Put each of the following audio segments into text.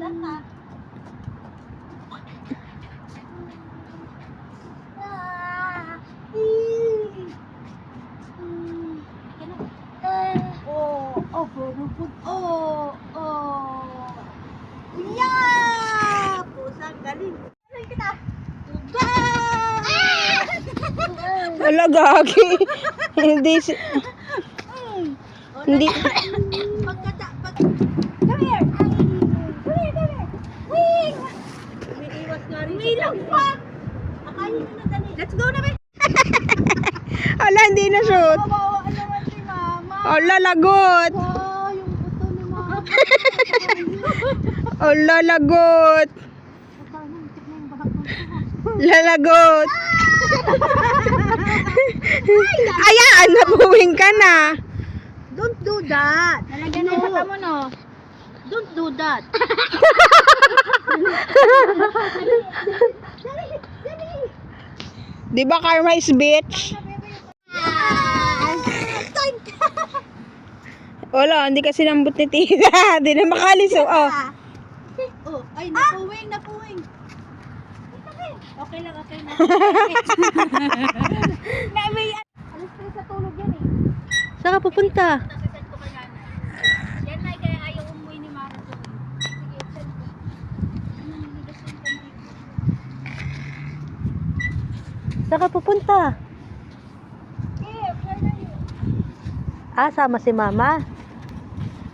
Yeah! Pusang galing. Galing kita. Wala gagi. Hindi. Hindi. Come here. Come here. Wing! Umiiwas nga rin. Umiilang pa. Akayin mo na dali. Let's go na, be. Ala, hindi na shoot. Babawaan naman si Mama. Ala, lagot. Oh, yung buto ni Mama. Ala, lagot. Lalagot. Ayan, nabuwing ka na. Don't do that. Nalagyan na yung mata mo, no? Don't do that. Di ba karma is bitch? Wala, hindi kasi lambot ni tita. Hindi na makaliso. Oh. Oh, ay, napuwing. Okay lang. Alas 3 sa tulog yan eh. Saan ka pupunta? Nasasend ko kay Nana. Yan na, kaya ayaw umuwi ni Mara doon. Sige, send ko. Saan ka pupunta? Ah, sama si mama?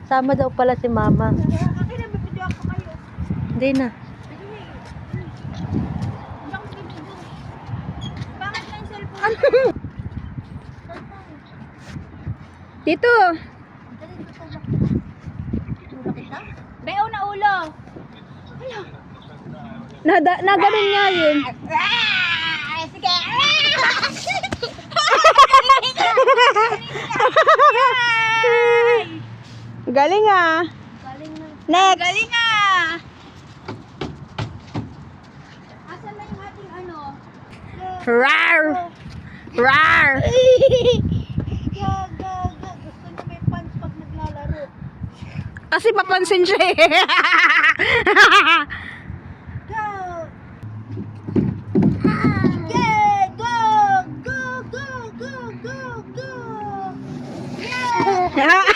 Sama daw pala si mama. Okay na, bibidyo ako kayo. Hindi na. Bakit na yung cellphone? Dito. Beo na ulo. Na ganun nga yun. Sige. Galing ah. Next. Galing ah! Asan na yung ating ano? Rar. Rar. Gusto niya may punch pag naglalaro. Kasi papansin siya eh. Go! Yeah! Go! Yeah!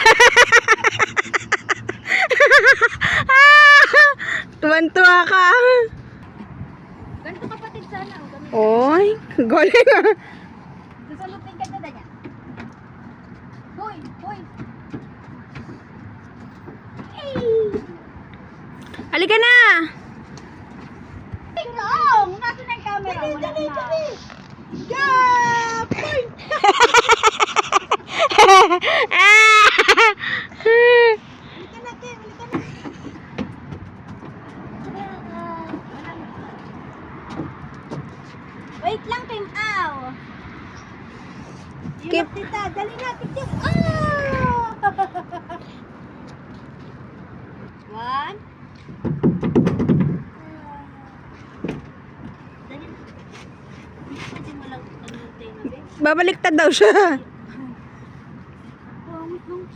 Tuwan-tuwa ka. Ganito kapatid sana. Oy, galing ah. Sasalutin ka na niya. Hoy! Halika na. Ikaw! Nasaan na yung camera? Dali! Yeah! Point! Halika na, Kim! Wait lang, Kim! Ow! Kim. Tita, dali na, picture! Ah! One. Dali na. Pwede mo lang tanutay na, be. Babaliktad daw siya. Pangit nung...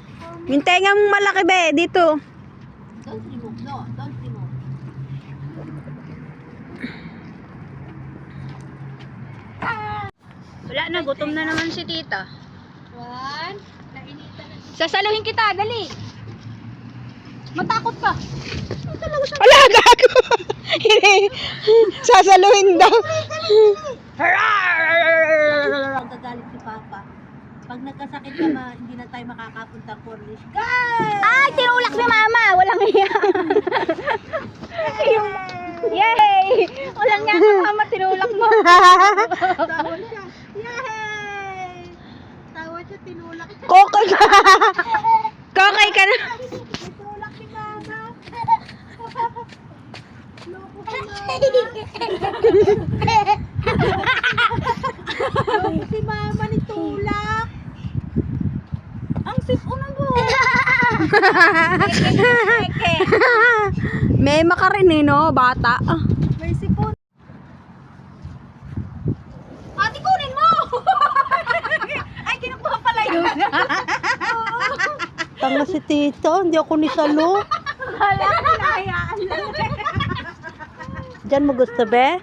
Yung tenga mong malaki be, dito. Don't remove, no. Don't remove. Wala na, gutom na naman si tita. One. Nainitan na. Sasaluhin kita, dali. Matakot ka. Wala, gago. Hindi. Sasaluhin daw. Ang gagalit si Papa. Pag nagkasakit ka ma, hindi na tayo makakapunta Cornish. Guys! Ay, tinulak si mama. Walang iya. Yay! Walang nga si mama, tinulak mo. Tawa siya. Yay! Tawa siya, tinulak siya. Kokay ka. Kokay ka na. Tinulak si Mama. Loko si Mama. Loko si Mama ni tulak. Ang sip-o ng buhok. May makarin eh, no? Bata. May sipon. Ate, kunin mo! Ay, kinukuha pala yun. Tanga si tito, hindi ako nisalo. Hala, hinahayaan lang. Diyan mo gusto, be?